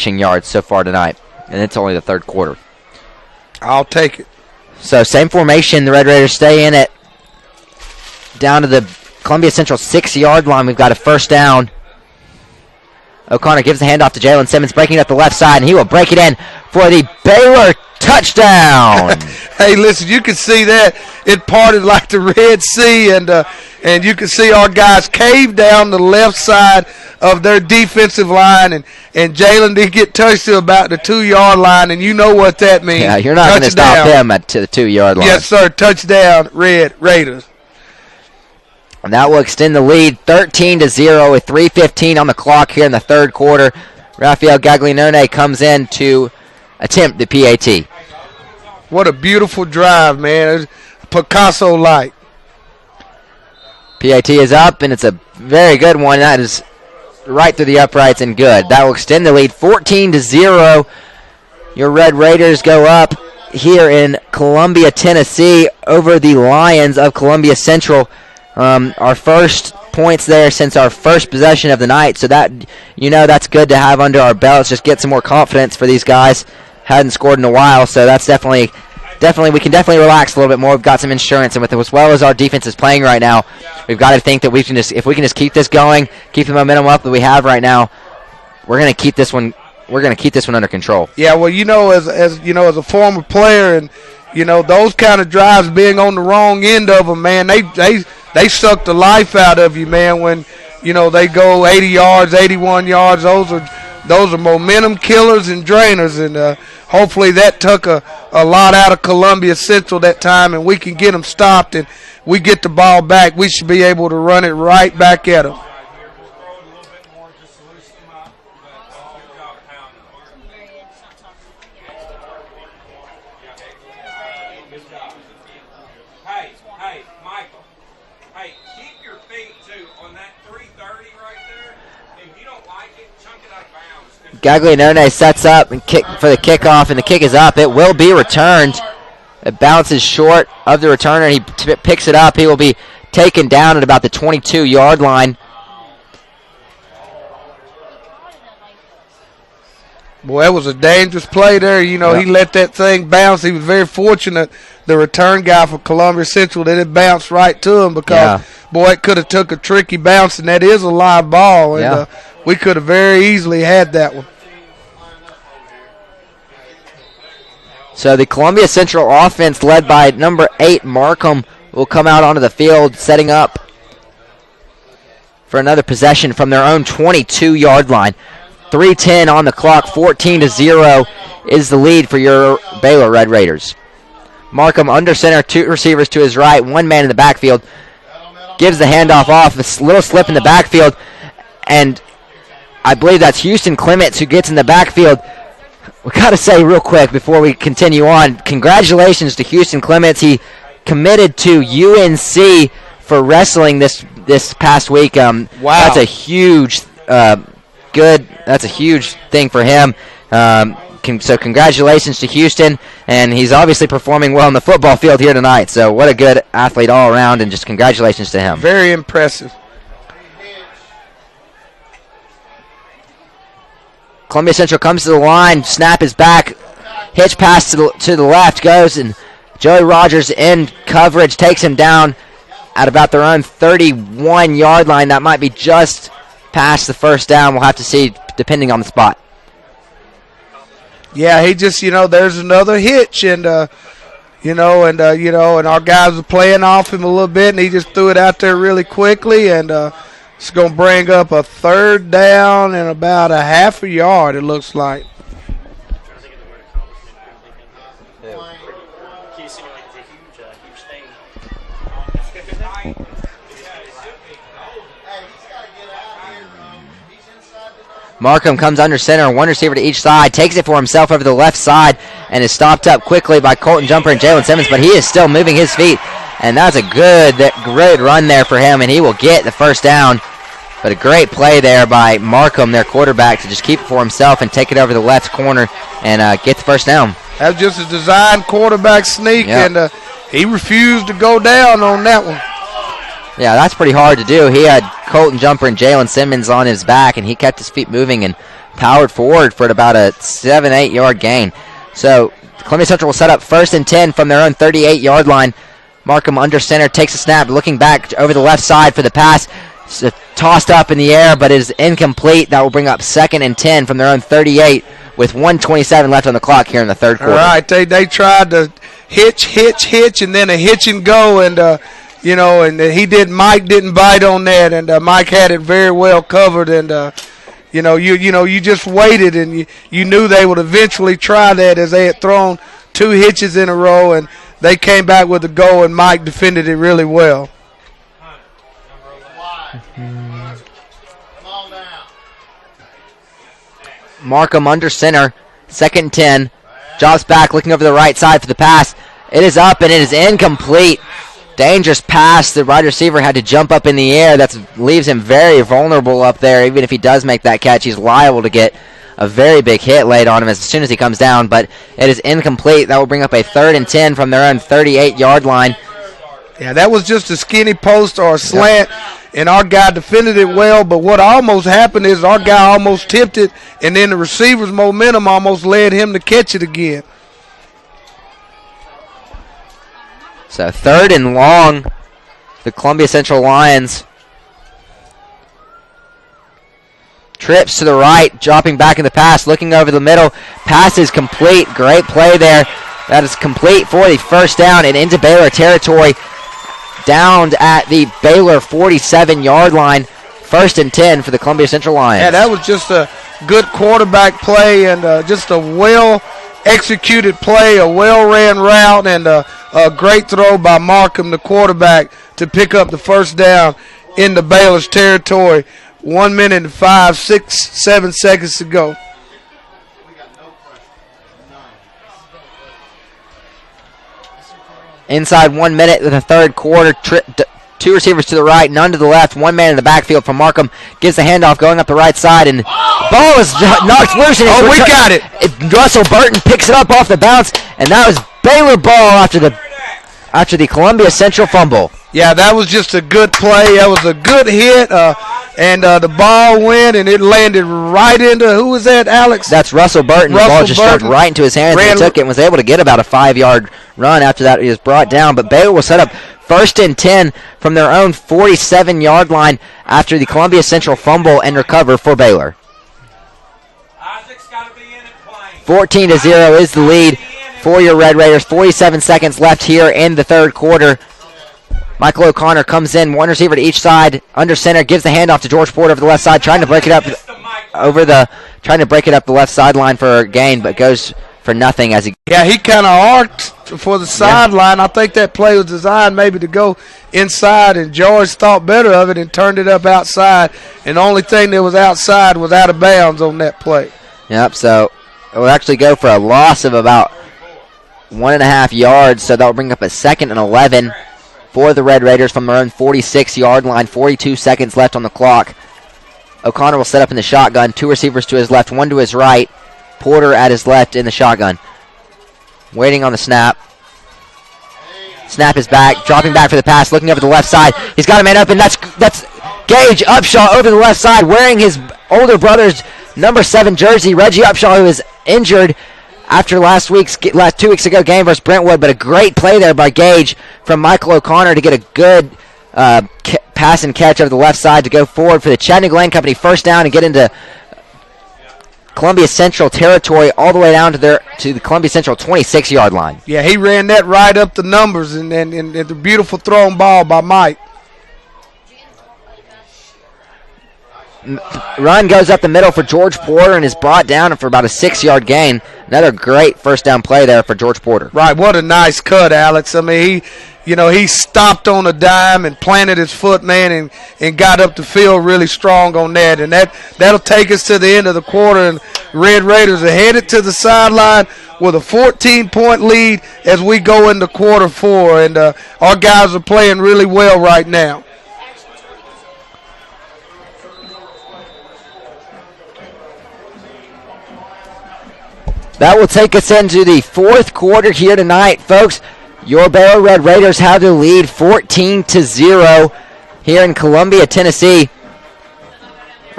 yards so far tonight, and it's only the third quarter. I'll take it. So same formation. The Red Raiders stay in it. Down to the Columbia Central 6-yard line. We've got a first down. O'Connor gives the handoff to Jaylen Simmons, breaking it up the left side, and he will break it in for the Baylor touchdown. Hey, listen, you can see that. It parted like the Red Sea, and you can see our guys cave down the left side of their defensive line, and Jaylen did get touched to about the 2-yard line, and you know what that means. Yeah, you're not going to stop them at the 2-yard line. Yes, sir. Touchdown, Red Raiders. And that will extend the lead 13-0 with 3:15 on the clock here in the third quarter. Rafael Gaglianone comes in to attempt the PAT. What a beautiful drive, man. Picasso-like. PAT is up, and it's a very good one. That is right through the uprights and good. That will extend the lead 14-0. Your Red Raiders go up here in Columbia, Tennessee, over the Lions of Columbia Central. Our first points there since our first possession of the night, so that, you know, that's good to have under our belts. Just get some more confidence for these guys. Hadn't scored in a while, so that's definitely we can definitely relax a little bit more. We've got some insurance, and with as well as our defense is playing right now, we've got to think that if we can just keep this going, keep the momentum up that we have right now, we're going to keep this one. We're going to keep this one under control. Yeah, well, you know, as you know, as a former player, and you know, those kind of drives, being on the wrong end of them, man, they suck the life out of you, man. When you know they go 80 yards, 81 yards, those are momentum killers and drainers, and hopefully that took a lot out of Columbia Central that time, and we can get them stopped, and we get the ball back. We should be able to run it right back at them. Gaglianone sets up and kick for the kickoff, and the kick is up. It will be returned. It bounces short of the returner. He picks it up. He will be taken down at about the 22-yard line. Boy, that was a dangerous play there. You know, He let that thing bounce. He was very fortunate, the return guy for Columbia Central, that it bounced right to him because, boy, it could have took a tricky bounce, and that is a live ball. And we could have very easily had that one. So the Columbia Central offense, led by number 8, Markham, will come out onto the field, setting up for another possession from their own 22-yard line. 3:10 on the clock, 14-0 is the lead for your Baylor Red Raiders. Markham under center, 2 receivers to his right, 1 man in the backfield. Gives the handoff off, a little slip in the backfield, and I believe that's Houston Clements who gets in the backfield. We got to say real quick before we continue on, congratulations to Houston Clements. He committed to UNC for wrestling this past week. Wow, that's a huge That's a huge thing for him. So congratulations to Houston, and he's obviously performing well on the football field here tonight. So what a good athlete all around, and just congratulations to him. Very impressive. Columbia Central comes to the line, snap is back, hitch pass to the left goes, and Joey Rogers in coverage takes him down at about their own 31-yard line. That might be just past the first down. We'll have to see depending on the spot. Yeah, he just, there's another hitch, and our guys are playing off him a little bit, and he just threw it out there really quickly, and it's going to bring up a third down and about a half a yard, it looks like. Markham comes under center, 1 receiver to each side, takes it for himself over the left side, and is stopped up quickly by Colton Jumper and Jaylen Simmons, but he is still moving his feet, and that's a great run there for him, and he will get the first down. But a great play there by Markham, their quarterback, to just keep it for himself and take it over the left corner and get the first down. That was just a design quarterback sneak, and he refused to go down on that one. Yeah, that's pretty hard to do. He had Colton Jumper and Jaylen Simmons on his back, and he kept his feet moving and powered forward for about a 7-8 yard gain. So Columbia Central will set up 1st and 10 from their own 38-yard line. Markham under center takes a snap, looking back over the left side for the pass. It's tossed up in the air, but it is incomplete. That will bring up 2nd and 10 from their own 38 with 1:27 left on the clock here in the third quarter. All right, they tried to hitch, and then a hitch and go, and Mike didn't bite on that, and Mike had it very well covered, and you just waited, and you knew they would eventually try that, as they had thrown 2 hitches in a row, and they came back with a go, and Mike defended it really well. Markham under center, 2nd and 10. Drops back, looking over the right side for the pass. It is up, and it is incomplete. Dangerous pass. The wide receiver had to jump up in the air. That leaves him very vulnerable up there. Even if he does make that catch, he's liable to get a very big hit laid on him as soon as he comes down. But it is incomplete. That will bring up a 3rd and 10 from their own 38-yard line. Yeah, that was just a skinny post or a slant, and our guy defended it well. But what almost happened is our guy almost tipped it, and then the receiver's momentum almost led him to catch it again. So 3rd and long, the Columbia Central Lions. Trips to the right, dropping back in the pass, looking over the middle. Pass is complete. Great play there. That is complete for the first down and into Baylor territory. Downed at the Baylor 47-yard line. 1st and 10 for the Columbia Central Lions. Yeah, that was just a good quarterback play, and just a well-executed play, a well-ran route, and a great throw by Markham, the quarterback, to pick up the first down into Baylor's territory. 1 minute and 5, 6, 7 seconds to go. Inside 1 minute of the third quarter. 2 receivers to the right, none to the left. 1 man in the backfield from Markham. Gives the handoff going up the right side, and ball is knocked loose. And we got it. Russell Burton picks it up off the bounce, and that was Baylor ball after the Columbia Central fumble. Yeah, that was just a good play. That was a good hit, and the ball went, and it landed right into, who was that, Alex? That's Russell Burton. The ball just struck right into his hands, and he took it and was able to get about a 5-yard run after that. He was brought down, but Baylor will set up 1st and 10 from their own 47-yard line after the Columbia Central fumble and recover for Baylor. 14-0 is the lead for your Red Raiders. 47 seconds left here in the third quarter. Michael O'Connor comes in, 1 receiver to each side, under center, gives the handoff to George Porter over the left side, trying to break it up the left sideline for a gain, but goes for nothing as he. Yeah, he kind of arced for the sideline. Yeah. I think that play was designed maybe to go inside, and George thought better of it and turned it up outside. And the only thing that was outside was out of bounds on that play. Yep. So it will actually go for a loss of about 1.5 yards. So that will bring up a 2nd and 11 for the Red Raiders from their own 46-yard line. 42 seconds left on the clock. O'Connor will set up in the shotgun. 2 receivers to his left, 1 to his right. Porter at his left in the shotgun. Waiting on the snap. Snap is back, dropping back for the pass, looking over the left side. He's got a man open. That's Gage Upshaw over the left side, wearing his older brother's number 7 jersey. Reggie Upshaw, who is injured after last 2 weeks ago game versus Brentwood, but a great play there by Gage from Michael O'Connor to get a good pass and catch over the left side to go forward for the Chattanooga Land Company first down and get into Columbia Central territory all the way down to the Columbia Central 26-yard line. Yeah, he ran that right up the numbers, and the beautiful thrown ball by Mike. Run goes up the middle for George Porter and is brought down for about a 6-yard gain. Another great first down play there for George Porter. Right, what a nice cut, Alex. I mean, he stopped on a dime and planted his foot, man, and got up the field really strong on that. And that'll take us to the end of the quarter, and Red Raiders are headed to the sideline with a 14-point lead as we go into quarter 4. And our guys are playing really well right now. That will take us into the fourth quarter here tonight, folks. Your Baylor Red Raiders have the lead 14-0 here in Columbia, Tennessee.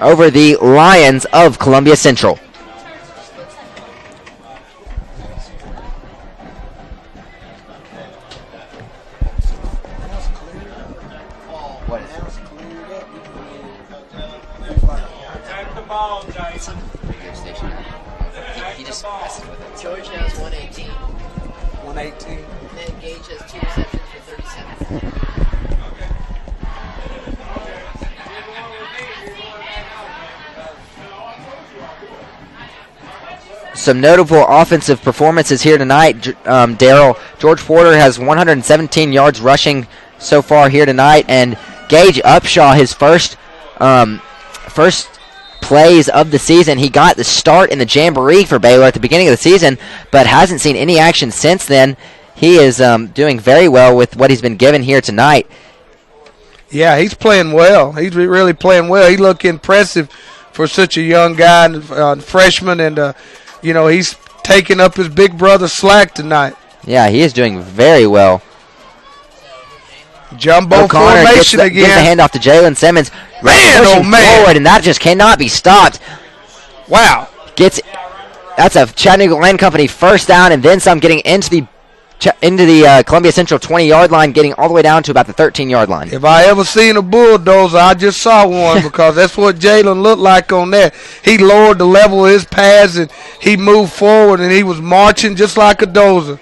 over the Lions of Columbia Central. George has 118. 118. And Gage has 2 receptions for 37. Some notable offensive performances here tonight, Daryl. George Porter has 117 yards rushing so far here tonight, and Gage Upshaw, his first plays of the season. He got the start in the Jamboree for Baylor at the beginning of the season, but hasn't seen any action since then. He is doing very well with what he's been given here tonight. Yeah, he's playing well. He's really playing well. He looked impressive for such a young guy, freshman, and he's taking up his big brother slack tonight. Yeah, he is doing very well. Jumbo formation again. Gives the handoff to Jaylen Simmons. Man, oh man. Forward, and that just cannot be stopped. Wow. That's a Chattanooga Land Company first down, and then some, getting into the Columbia Central 20-yard line, getting all the way down to about the 13-yard line. If I ever seen a bulldozer, I just saw one, because that's what Jaylen looked like on that. He lowered the level of his pads, and he moved forward, and he was marching just like a dozer,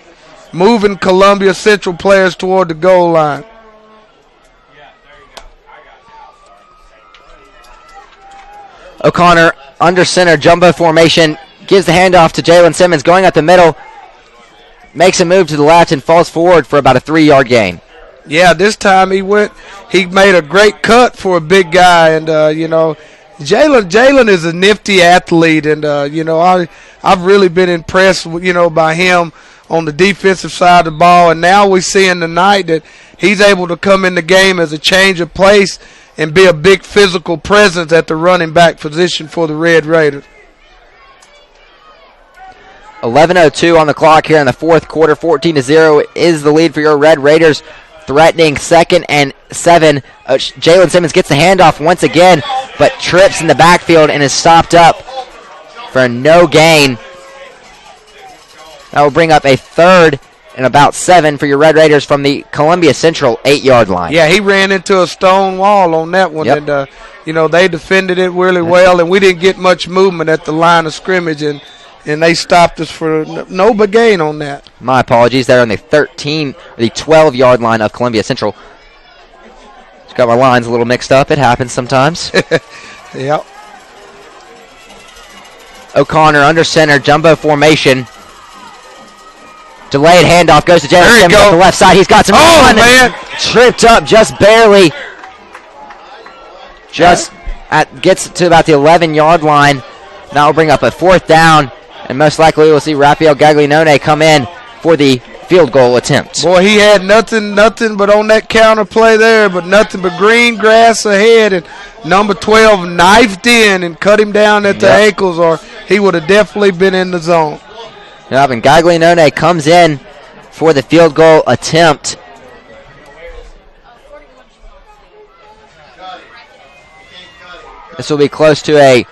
moving Columbia Central players toward the goal line. O'Connor under center, jumbo formation, gives the handoff to Jaylen Simmons, going up the middle, makes a move to the left and falls forward for about a 3-yard gain. Yeah, this time he made a great cut for a big guy, and Jaylen is a nifty athlete, and I've really been impressed by him on the defensive side of the ball, and now we're seeing tonight that he's able to come in the game as a change of pace and be a big physical presence at the running back position for the Red Raiders. 11:02 on the clock here in the fourth quarter. 14-0 is the lead for your Red Raiders. Threatening 2nd and 7. Jaylen Simmons gets the handoff once again, but trips in the backfield and is stopped up for no gain. That will bring up a 3rd and about 7 for your Red Raiders from the Columbia Central 8-yard line. Yeah, he ran into a stone wall on that one, yep. And they defended it really well, and we didn't get much movement at the line of scrimmage, and they stopped us for no big gain on that. My apologies. They're on the 12-yard line of Columbia Central. Just got my lines a little mixed up. It happens sometimes. Yep. O'Connor under center, jumbo formation. Delayed handoff goes to Jaylen Simmons on the left side. He's got some fun. Man. Tripped up just barely. Gets to about the 11-yard line. That will bring up a 4th down. And most likely we'll see Rafael Gaglianone come in for the field goal attempt. Boy, he had nothing but on that counter play there, but nothing but green grass ahead, and number 12 knifed in and cut him down at the ankles, or he would have definitely been in the zone. Yep, and Gaglianone comes in for the field goal attempt. This will be close to a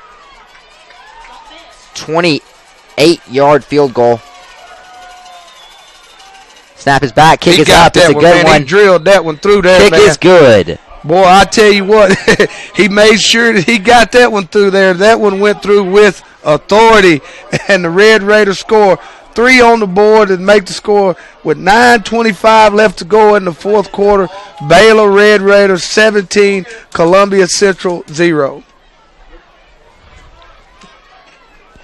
28-yard field goal. Snap is back. Kick is up. It's a good one. He drilled that one through there. Kick is good. Boy, I tell you what, he made sure that he got that one through there. That one went through with authority, and the Red Raiders score 3 on the board and make the score with 9:25 left to go in the fourth quarter. Baylor Red Raiders 17, Columbia Central 0.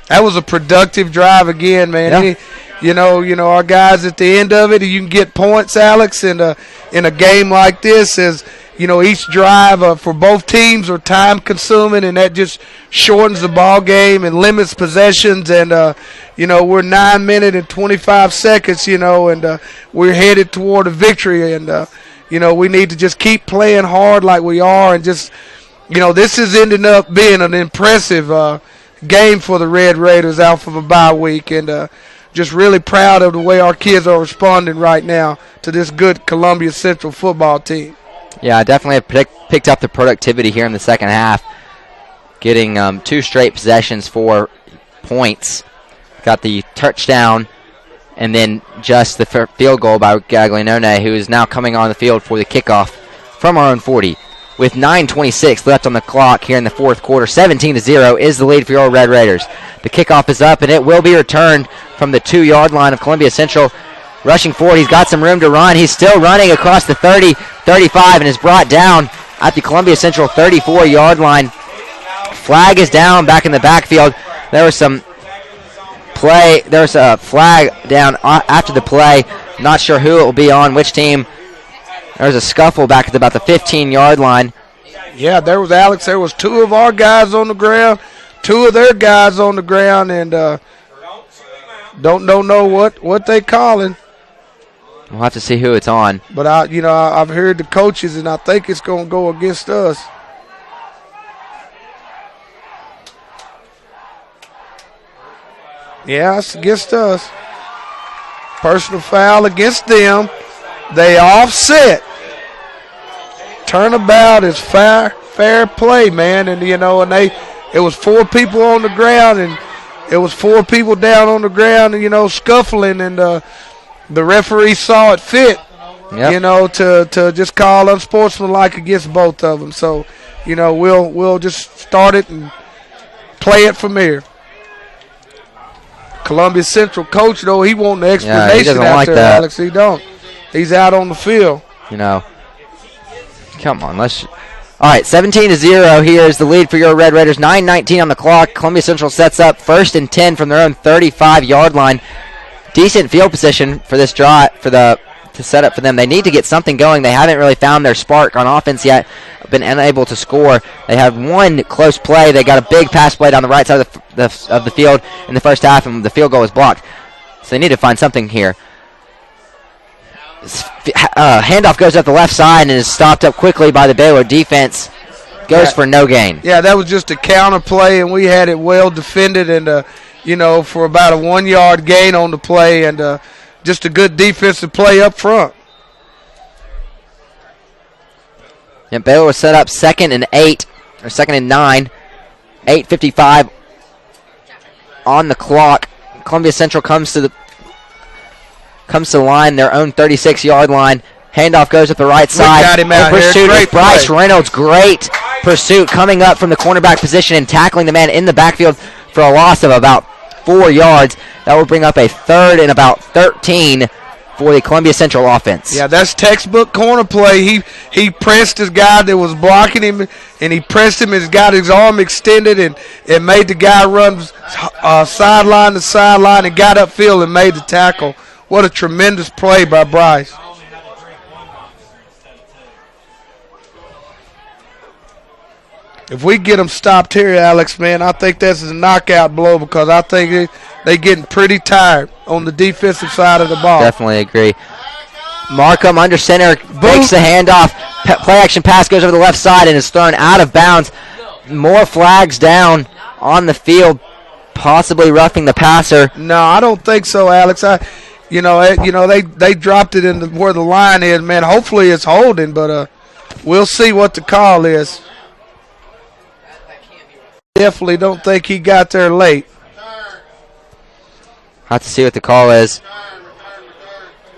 That was a productive drive again, man. Yeah. Our guys at the end of it, you can get points, Alex, in a game like this, as each drive for both teams are time consuming, and that just shortens the ball game and limits possessions. And we're 9 minutes and 25 seconds, and we're headed toward a victory. And we need to just keep playing hard like we are, and just this is ending up being an impressive game for the Red Raiders out of a bye week, and just really proud of the way our kids are responding right now to this good Columbia Central football team. Yeah, I definitely have picked up the productivity here in the second half. getting 2 straight possessions for points. Got the touchdown and then just the field goal by Gaglianone, who is now coming on the field for the kickoff from our own 40. With 9:26 left on the clock here in the fourth quarter, 17-0 is the lead for your Red Raiders. The kickoff is up, and it will be returned from the 2-yard line of Columbia Central. Rushing forward, he's got some room to run. He's still running across the 30, 35, and is brought down at the Columbia Central 34-yard line. Flag is down back in the backfield. There was some play. There's a flag down after the play. Not sure who it will be on, which team. There's a scuffle back at about the 15-yard line. Yeah, there was Alex. There was 2 of our guys on the ground, 2 of their guys on the ground, and don't know what they calling. We'll have to see who it's on. But I've heard the coaches, and I think it's going to go against us. Yeah, it's against us. Personal foul against them. They offset. Turnabout is fair play, man. And it was 4 people on the ground, and it was 4 people down on the ground, and scuffling, and the referee saw it fit, to just call unsportsmanlike against both of them. So, we'll just start it and play it from here. Columbia Central coach, though, he want the explanation he doesn't out like there, that. Alex. He don't. He's out on the field. Come on, let's. All right, 17-0 here is the lead for your Red Raiders. 9:19 on the clock. Columbia Central sets up 1st and 10 from their own 35-yard line. Decent field position for this drive to set up for them. They need to get something going. They haven't really found their spark on offense yet. Been unable to score. They had one close play. They got a big pass play down the right side of the field in the first half, and the field goal was blocked. So they need to find something here. Handoff goes up the left side and is stopped up quickly by the Baylor defense. Goes for no gain. Yeah, that was just a counter play, and we had it well defended, and for about a 1-yard gain on the play, and just a good defensive play up front. And Baylor was set up 2nd and 8, or 2nd and 9. 8:55 on the clock. Columbia Central comes to the line, their own 36-yard line. Handoff goes up the right side. Got him out here. Pursuit Great is Bryce play. Reynolds. Great pursuit coming up from the cornerback position and tackling the man in the backfield for a loss of about 4 yards. That will bring up a 3rd and about 13 for the Columbia Central offense. Yeah, that's textbook corner play. He pressed his guy that was blocking him, and he pressed him and got his arm extended, and it made the guy run sideline to sideline and got upfield and made the tackle. What a tremendous play by Bryce. If we get them stopped here, Alex, man, I think this is a knockout blow, because I think they getting pretty tired on the defensive side of the ball. Definitely agree. Markham under center, breaks the handoff. Play action pass goes over the left side and is thrown out of bounds. More flags down on the field, possibly roughing the passer. No, I don't think so, Alex. They dropped it in where the line is, man. Hopefully it's holding, but we'll see what the call is. Definitely don't think he got there late. Have to see what the call is.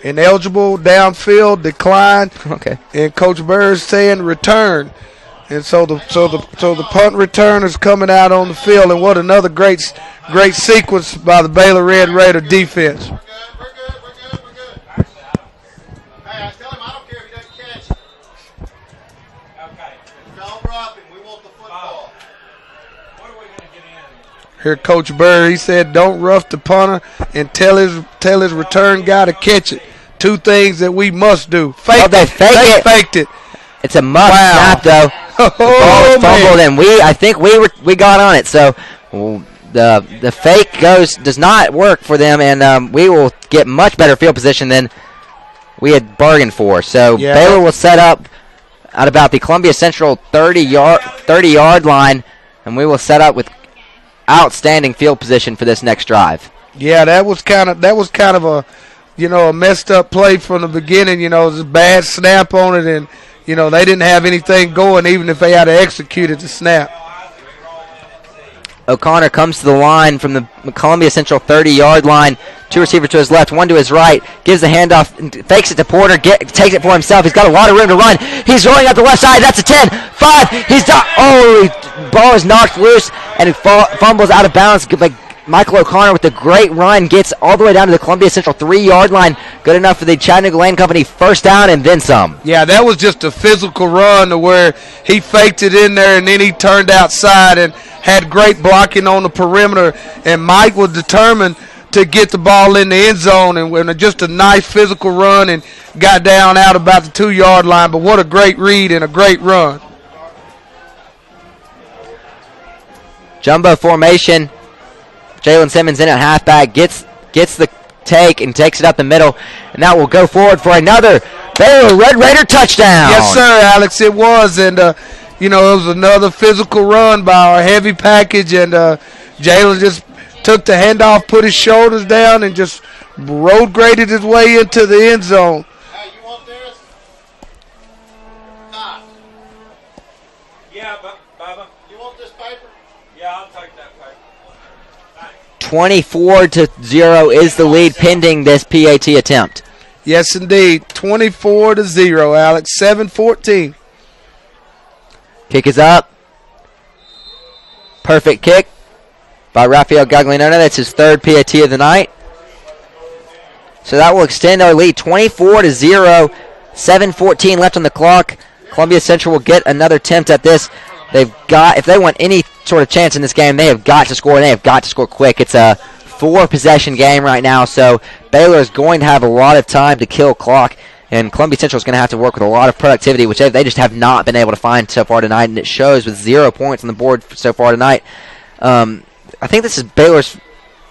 Ineligible, downfield, decline. Okay. And Coach Bird's saying return. And so the punt return is coming out on the field, and what another great sequence by the Baylor Red Raider defense. Here, Coach Bird, he said, don't rough the punter and tell his return guy to catch it. 2 things that we must do. They faked it. It's a must snap, though. The ball was fumbled, and I think we got on it. So the fake does not work for them, and we will get much better field position than we had bargained for. So Baylor will set up at about the Columbia Central 30-yard line, and we will set up with outstanding field position for this next drive. Yeah, that was kind of a a messed up play from the beginning. It was a bad snap on it, and they didn't have anything going even if they had to execute it to snap. O'Connor comes to the line from the Columbia Central 30-yard line. Two receivers to his left, one to his right. Gives the handoff, fakes it to Porter, takes it for himself. He's got a lot of room to run. He's rolling out the left side. That's a 10, 5. He's done. Oh, ball is knocked loose, and he fumbles out of bounds. But Michael O'Connor with a great run gets all the way down to the Columbia Central 3-yard line. Good enough for the Chattanooga Lane Company first down and then some. Yeah, that was just a physical run to where he faked it in there and then he turned outside and had great blocking on the perimeter. And Mike was determined to get the ball in the end zone and just a nice physical run and got down out about the 2-yard line. But what a great read and a great run. Jumbo formation. Jaylen Simmons in at halfback, gets the take and takes it up the middle, and that will go forward for another Baylor Red Raider touchdown. Yes, sir, Alex, it was. And, it was another physical run by our heavy package, and Jaylen just took the handoff, put his shoulders down, and just road graded his way into the end zone. Hey, you want this? Nah. Yeah, Bubba. You want this paper? Yeah, I'll take that paper. 24-0 is the lead pending this PAT attempt. Yes, indeed. 24-0, Alex. 7-14. Kick is up. Perfect kick by Rafael Gaglianone. That's his third PAT of the night. So that will extend our lead 24-0. 7:14 left on the clock. Columbia Central will get another attempt at this. If they want any sort of chance in this game, they have got to score, and they have got to score quick. It's a 4-possession game right now, so Baylor is going to have a lot of time to kill clock, and Columbia Central is going to have to work with a lot of productivity, which they just have not been able to find so far tonight, and it shows with 0 points on the board so far tonight. I think this is Baylor's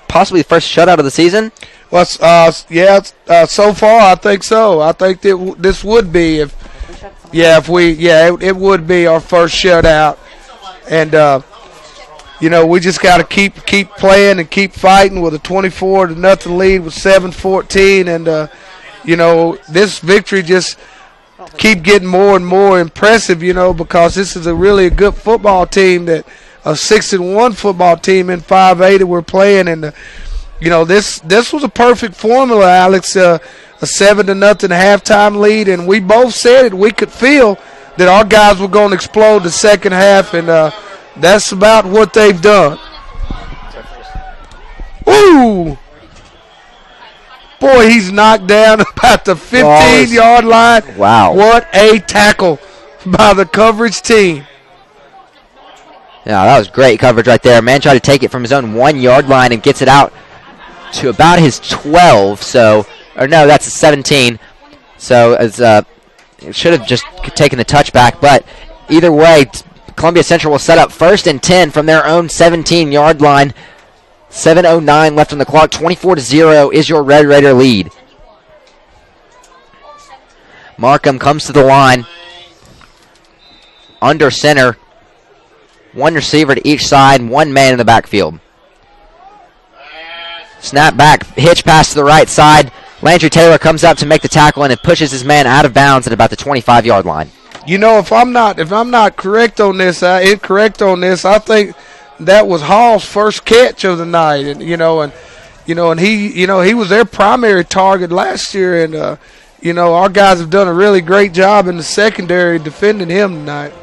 possibly the first shutout of the season. Well, so far I think so. I think that this would be it would be our first shutout, and we just got to keep playing and keep fighting with a 24-0 lead with 7:14, and this victory just keep getting more and more impressive, because this is really a good football team, that a 6-1 football team in 5A that we're playing, and this was a perfect formula, Alex. A 7-0 halftime lead, and we both said it. We could feel that our guys were going to explode the second half, and that's about what they've done. Ooh! Boy, he's knocked down about the 15-yard line. Wow. What a tackle by the coverage team. Yeah, that was great coverage right there. Man tried to take it from his own 1-yard line and gets it out to about his 12, that's a 17. So it should have just taken the touchback, but either way, Columbia Central will set up 1st and 10 from their own 17-yard line. 7:09 left on the clock. 24-0 is your Red Raider lead. Markham comes to the line. Under center. One receiver to each side, one man in the backfield. Snap back, hitch pass to the right side. Landry Taylor comes up to make the tackle, and it pushes his man out of bounds at about the 25-yard line. If I'm not correct on this, incorrect on this, I think that was Hall's first catch of the night, and he was their primary target last year, and our guys have done a really great job in the secondary defending him tonight.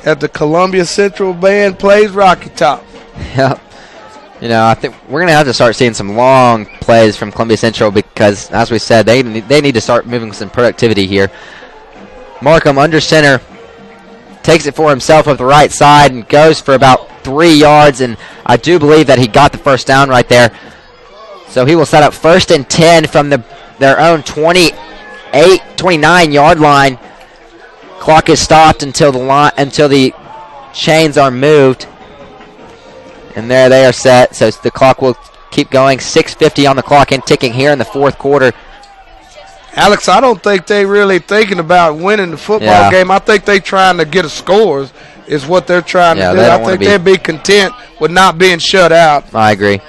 At the Columbia Central Band plays Rocky Top. Yep. I think we're going to have to start seeing some long plays from Columbia Central because, as we said, they need to start moving with some productivity here. Markham under center takes it for himself up the right side and goes for about 3 yards, and I do believe that he got the first down right there. So he will set up 1st and 10 from their own 29-yard line. Clock is stopped until the chains are moved. And there they are set. So the clock will keep going. 6:50 on the clock and ticking here in the fourth quarter. Alex, I don't think they really thinking about winning the football game. I think they trying to get a score is what they're trying to do. I think they'd be content with not being shut out. I agree.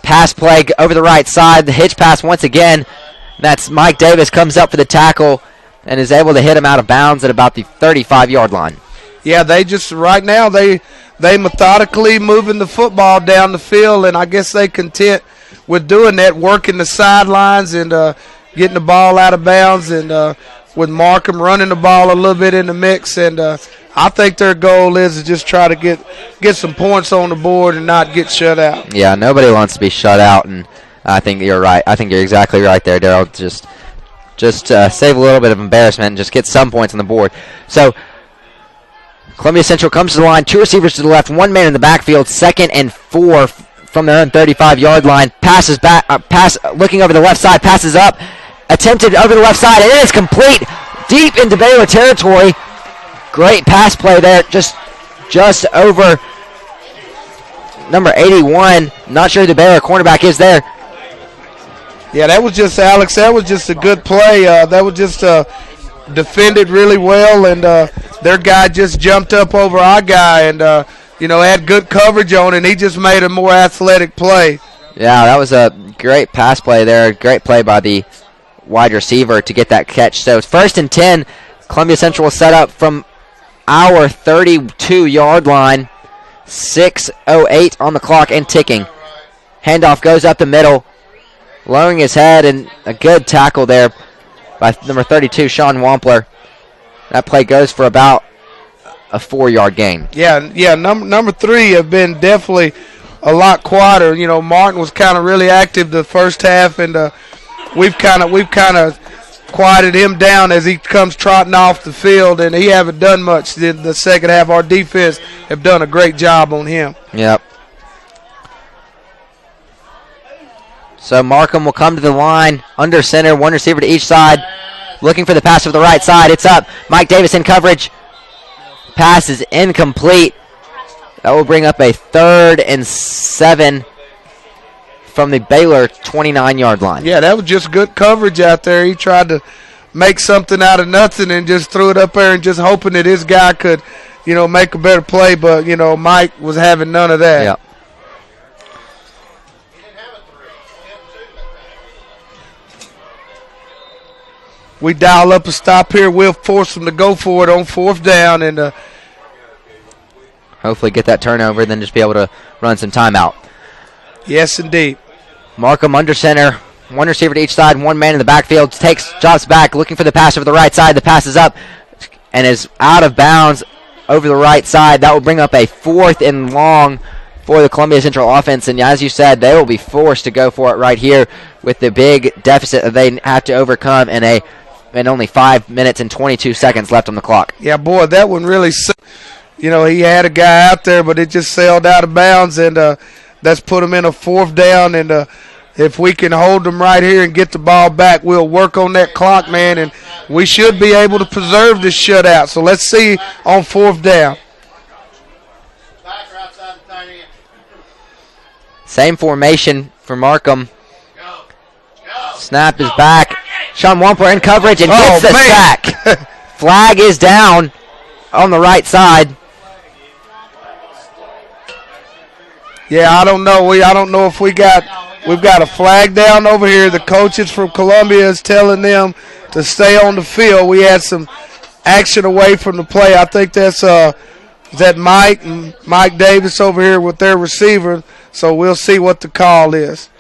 pass play over the right side. The hitch pass once again. That's Mike Davis comes up for the tackle and is able to hit him out of bounds at about the 35-yard line. Yeah, they just right now they methodically moving the football down the field, and I guess they content with doing that, working the sidelines and getting the ball out of bounds, and with Markham running the ball a little bit in the mix. And I think their goal is to just try to get some points on the board and not get shut out. Yeah, nobody wants to be shut out, and I think you're right. I think you're exactly right there, Daryl. Just save a little bit of embarrassment and just get some points on the board. So Columbia Central comes to the line, 2 receivers to the left, 1 man in the backfield, 2nd and 4 from their own 35-yard line. Passes back, looking over the left side, passes up, attempted over the left side, and it is complete, deep into Baylor territory. Great pass play there, just over number 81. Not sure who the Baylor cornerback is there. Yeah, that was just, Alex, that was just a good play. That was just defended really well, and their guy just jumped up over our guy and, had good coverage on it, and he just made a more athletic play. Yeah, that was a great pass play there. Great play by the wide receiver to get that catch. So it's 1st and 10. Columbia Central will set up from our 32-yard line. 6:08 on the clock and ticking. Handoff goes up the middle, lowering his head, and a good tackle there by number 32, Sean Wampler. That play goes for about a 4-yard gain. Yeah. Number 3 have been definitely a lot quieter. Martin was kind of really active the first half, and we've kind of quieted him down as he comes trotting off the field, and he haven't done much in the second half. Our defense have done a great job on him. Yep. So Markham will come to the line, under center, 1 receiver to each side, looking for the pass to the right side. It's up. Mike Davis in coverage. Pass is incomplete. That will bring up a 3rd and 7 from the Baylor 29-yard line. Yeah, that was just good coverage out there. He tried to make something out of nothing and just threw it up there and just hoping that his guy could, make a better play. But, Mike was having none of that. Yep. We dial up a stop here. We'll force them to go for it on 4th down and hopefully get that turnover, then just be able to run some timeout. Yes, indeed. Markham under center, 1 receiver to each side, 1 man in the backfield, drops back, looking for the pass over the right side. The pass is up and is out of bounds over the right side. That will bring up a 4th and long for the Columbia Central offense, and as you said, they will be forced to go for it right here with the big deficit that they have to overcome and only 5 minutes and 22 seconds left on the clock. Yeah, boy, that one really, he had a guy out there, but it just sailed out of bounds, and that's put him in a 4th down, and if we can hold them right here and get the ball back, we'll work on that clock, man, and we should be able to preserve this shutout. So let's see on 4th down. Same formation for Markham. Snap is back. Sean Wampler in coverage and gets the sack. Flag is down on the right side. Yeah, I don't know. I don't know if we've got a flag down over here. The coaches from Columbia is telling them to stay on the field. We had some action away from the play. I think that's that Mike Davis over here with their receiver. So we'll see what the call is.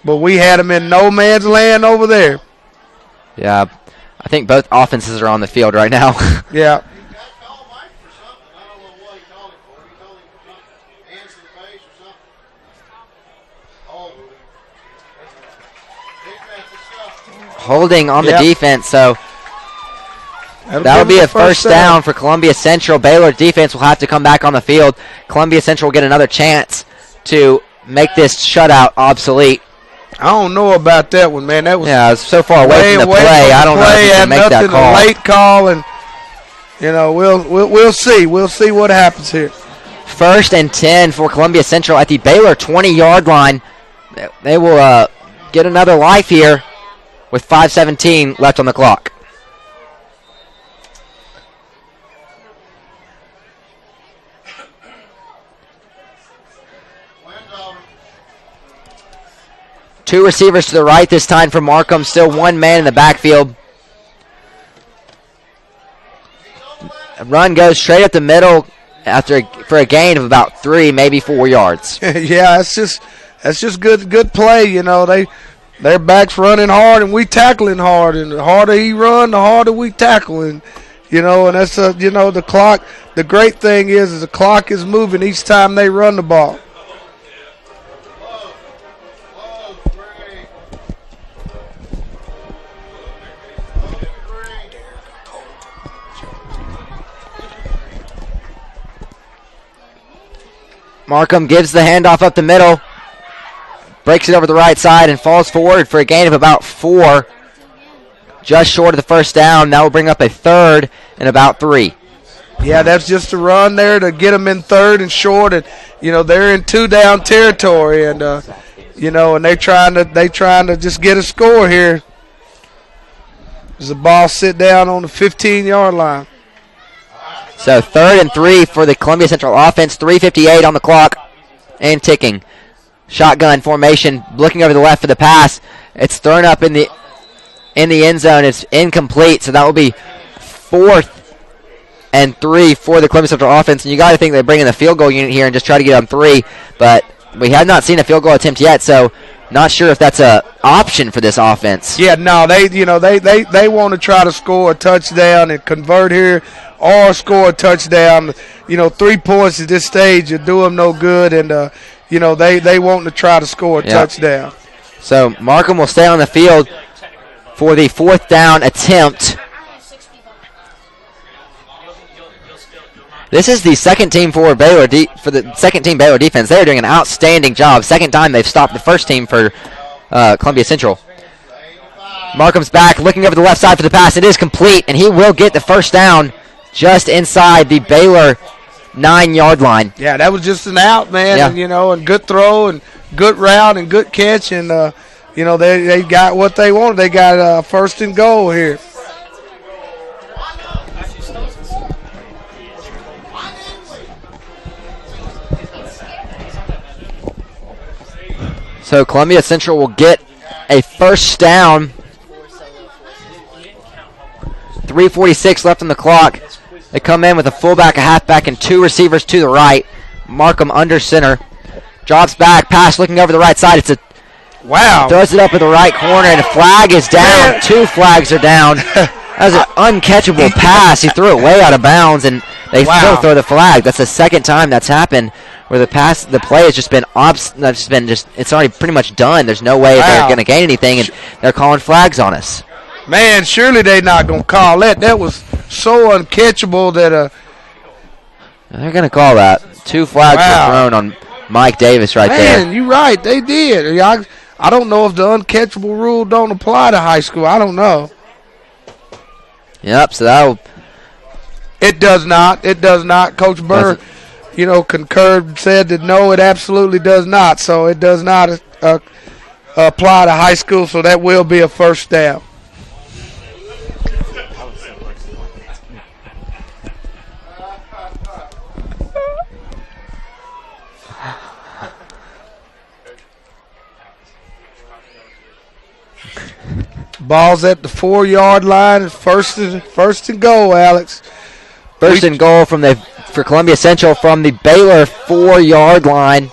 But we had him in no man's land over there. Yeah, I think both offenses are on the field right now. Yeah. Holding on the defense, so that would be a first down for Columbia Central. Baylor defense will have to come back on the field. Columbia Central will get another chance to make this shutout obsolete. I don't know about that one, man. That was so far away from the play. I don't know if you can make that call. A late call, and we'll see. We'll see what happens here. 1st and 10 for Columbia Central at the Baylor 20-yard line. They will get another life here with 5:17 left on the clock. Two receivers to the right this time for Markham. Still one man in the backfield. A run goes straight up the middle for a gain of about 3, maybe 4 yards. Yeah, that's just good play. You know, their backs running hard and we tackling hard, and the harder he run, the harder we tackle. And you know, and that's the clock. The great thing is the clock is moving each time they run the ball. Markham gives the handoff up the middle, breaks it over the right side, and falls forward for a gain of about 4, just short of the first down. That will bring up a third and about 3. Yeah, that's just a run there to get them in third and short, and you know they're in 2-down territory, and you know, and they trying to just get a score here. As the ball sit down on the 15-yard line. So 3rd and 3 for the Columbia Central offense. 3:58 on the clock and ticking. Shotgun formation, looking over the left for the pass. It's thrown up in the end zone. It's incomplete, so that will be 4th and 3 for the Columbia Central offense. And you got to think they bring in the field goal unit here and just try to get on 3, but we have not seen a field goal attempt yet, so not sure if that's a option for this offense. Yeah, no, they want to try to score a touchdown and convert here, or score a touchdown. You know, 3 points at this stage would do them no good, and you know they want to try to score a touchdown. So Markham will stay on the field for the 4th down attempt. This is the second team for Baylor for the second team Baylor defense. They are doing an outstanding job. Second time they've stopped the first team for Columbia Central. Markham's back, looking over the left side for the pass. It is complete, and he will get the first down just inside the Baylor 9-yard line. Yeah, that was just an out, man. Yeah. And, you know, and good throw and good route and good catch, and you know they got what they wanted. They got 1st and goal here. So Columbia Central will get a first down. 3:46 left on the clock. They come in with a fullback, a halfback, and 2 receivers to the right. Markham under center. Drops back, pass looking over the right side. It's a Wow. Throws it up in the right corner, and a flag is down. 2 flags are down. That was an uncatchable pass. He threw it way out of bounds, and they still throw the flag. That's the second time that's happened where the play has just been it's already pretty much done. There's no way they're going to gain anything, and they're calling flags on us. Man, surely they're not going to call that. That was so uncatchable that they're going to call that. 2 flags were thrown on Mike Davis there. Man, you're right. They did. I don't know if the uncatchable rule don't apply to high school. I don't know. Yep, so that'll... It does not. It does not. Coach Burr, concurred, said that no, it absolutely does not. So it does not apply to high school, so that will be a first down. Ball's at the 4-yard line. First and goal, Alex. First and goal for Columbia Central from the Baylor 4-yard line.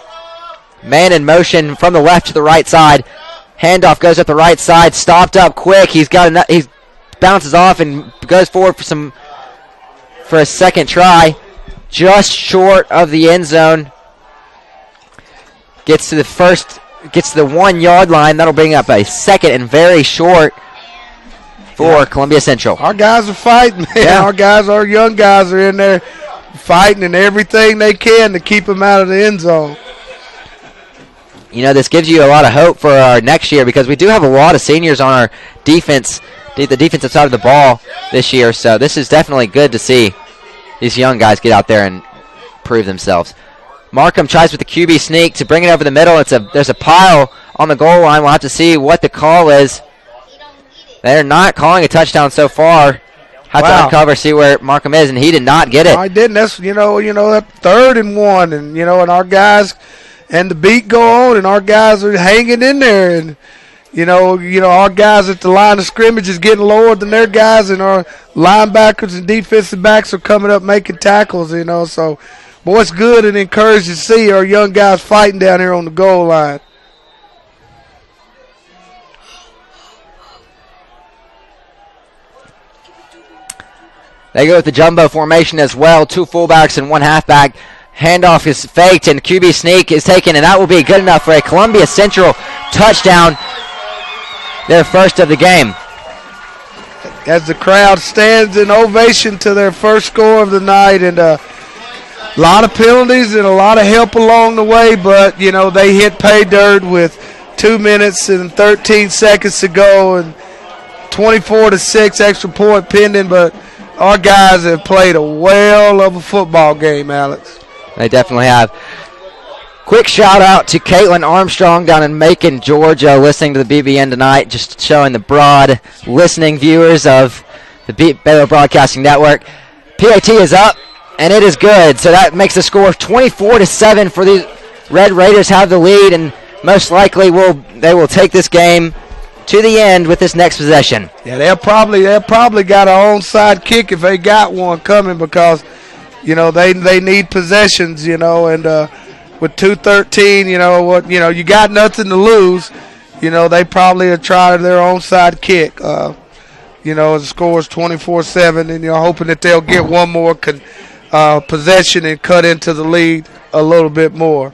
Man in motion from the left to the right side. Handoff goes up the right side. Stopped up quick. He bounces off and goes forward for a second try. Just short of the end zone. Gets to the 1-yard line. That'll bring up a second and very short for Columbia Central. Our guys are fighting, man. Yeah. Our young guys are in there fighting and everything they can to keep them out of the end zone. This gives you a lot of hope for our next year because we do have a lot of seniors on our defense, the defensive side of the ball this year. So this is definitely good to see these young guys get out there and prove themselves. Markham tries with the QB sneak to bring it over the middle. There's a pile on the goal line. We'll have to see what the call is. They're not calling a touchdown so far. Have to uncover, see where Markham is, and he did not get it. I didn't. That's that 3rd and 1, and and our guys, and the beat go on, and our guys are hanging in there. And you know, our guys at the line of scrimmage is getting lower than their guys, and our linebackers and defensive backs are coming up making tackles. You know, so boy, it's good and encouraging to see our young guys fighting down here on the goal line. They go with the jumbo formation as well. 2 fullbacks and 1 halfback. Handoff is faked, and QB sneak is taken, and that will be good enough for a Columbia Central touchdown, their first of the game. As the crowd stands in ovation to their first score of the night, and a lot of penalties and a lot of help along the way, but, you know, they hit pay dirt with 2 minutes and 13 seconds to go, and 24-6 extra point pending, but our guys have played a whale of a football game, Alex. They definitely have. Quick shout out to Caitlin Armstrong down in Macon, Georgia, listening to the BBN tonight, just showing the broad listening viewers of the Baylor Broadcasting Network. PAT is up, and it is good. So that makes the score 24-7 for the Red Raiders. Have the lead, and most likely they will take this game to the end with this next possession. Yeah, they'll probably got an onside kick if they got one coming, because, you know, they need possessions, you know, and with 2:13, you got nothing to lose. You know, they probably have tried their onside kick. The score is 24-7, and you're hoping that they'll get one more possession and cut into the lead a little bit more.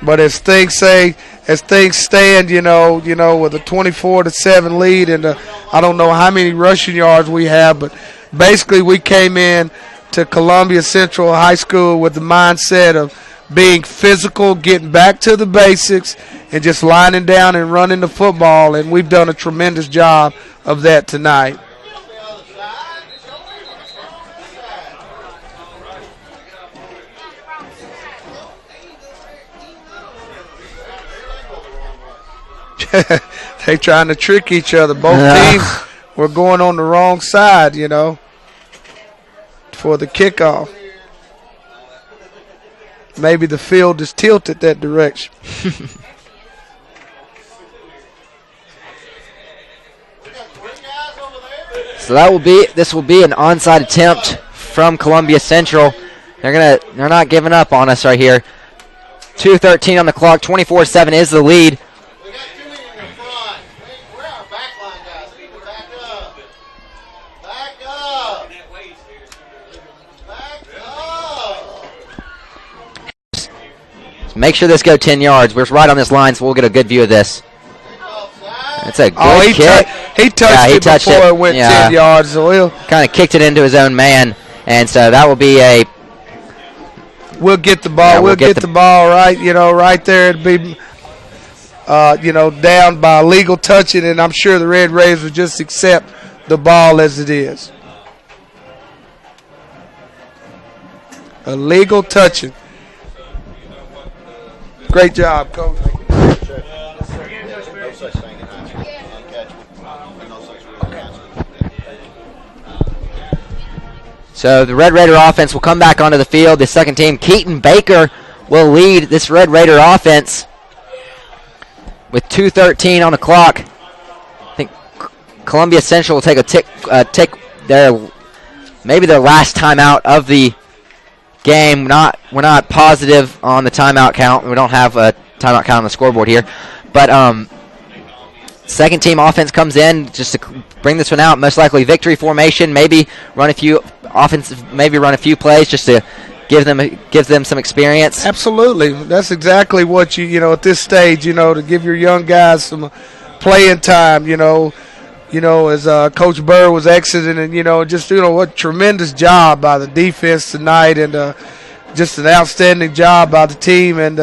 But as things stand, with a 24-7 lead, and I don't know how many rushing yards we have, but basically we came in to Columbia Central High School with the mindset of being physical, getting back to the basics, and just lining down and running the football, and we've done a tremendous job of that tonight. They trying to trick each other. Both teams were going on the wrong side, for the kickoff. Maybe the field is tilted that direction. So this will be an onside attempt from Columbia Central. They're not giving up on us right here. 2:13 on the clock. 24-7 is the lead. We got too many in the front. Where are our backline guys? We need to back up. Back up. Back up. Make sure this goes 10 yards. We're right on this line, so we'll get a good view of this. It's a good kick. He touched it before it went 10 yards. So he'll kind of kicked it into his own man, and so that will be a. We'll get the ball. We'll get the ball right. Right there. It'd be. Down by legal touching, and I'm sure the Red Raiders will just accept the ball as it is. Illegal touching. Great job, Coach. So the Red Raider offense will come back onto the field. The second team, Keaton Baker, will lead this Red Raider offense with 2:13 on the clock. I think Columbia Central will take their last timeout of the game. We're not positive on the timeout count. We don't have a timeout count on the scoreboard here, but second team offense comes in just to bring this one out. Most likely victory formation. Maybe run a few plays just to give them some experience. Absolutely, that's exactly what you at this stage. To give your young guys some playing time. As Coach Burr was exiting, and what tremendous job by the defense tonight, and just an outstanding job by the team, and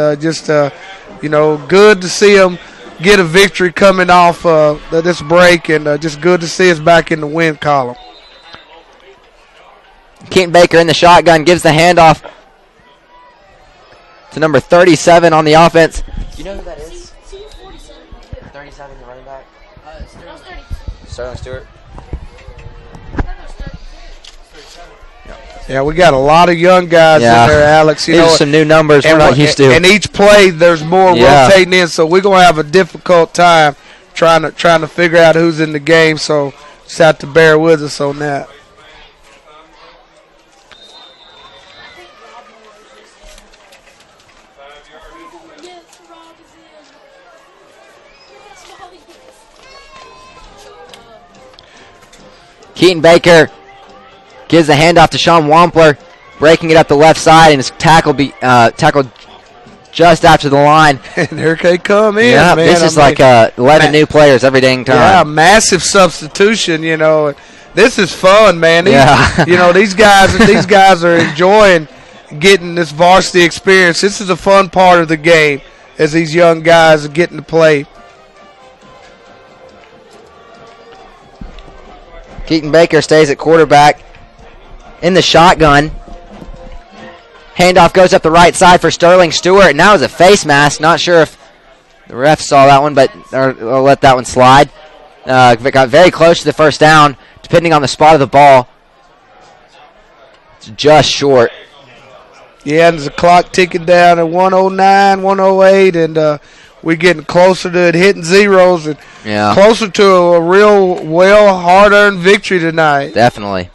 good to see them get a victory coming off this break, and just good to see us back in the win column. Keaton Baker in the shotgun gives the handoff to number 37 on the offense. Do you know who that is? 37, the running back. Sterling Stewart. Yeah, we got a lot of young guys in there, Alex. These are some new numbers we're not used to. And each play, there's more rotating in, so we're going to have a difficult time trying to figure out who's in the game. So just have to bear with us on that. Keaton Baker gives the handoff to Sean Wampler, breaking it up the left side, and is tackled just after the line. And here they come in, yeah, man. This is like 11 new players every dang time. Yeah, massive substitution, you know. This is fun, man. These guys are enjoying getting this varsity experience. This is a fun part of the game as these young guys are getting to play. Keaton Baker stays at quarterback in the shotgun. Handoff goes up the right side for Sterling Stewart. Now is a face mask. Not sure if the ref saw that one, but I'll let that one slide. Got very close to the first down, depending on the spot of the ball. It's just short. Yeah, and there's a clock ticking down at 109, 108, and we're getting closer to it, hitting zeros, and closer to a real hard-earned victory tonight. Definitely.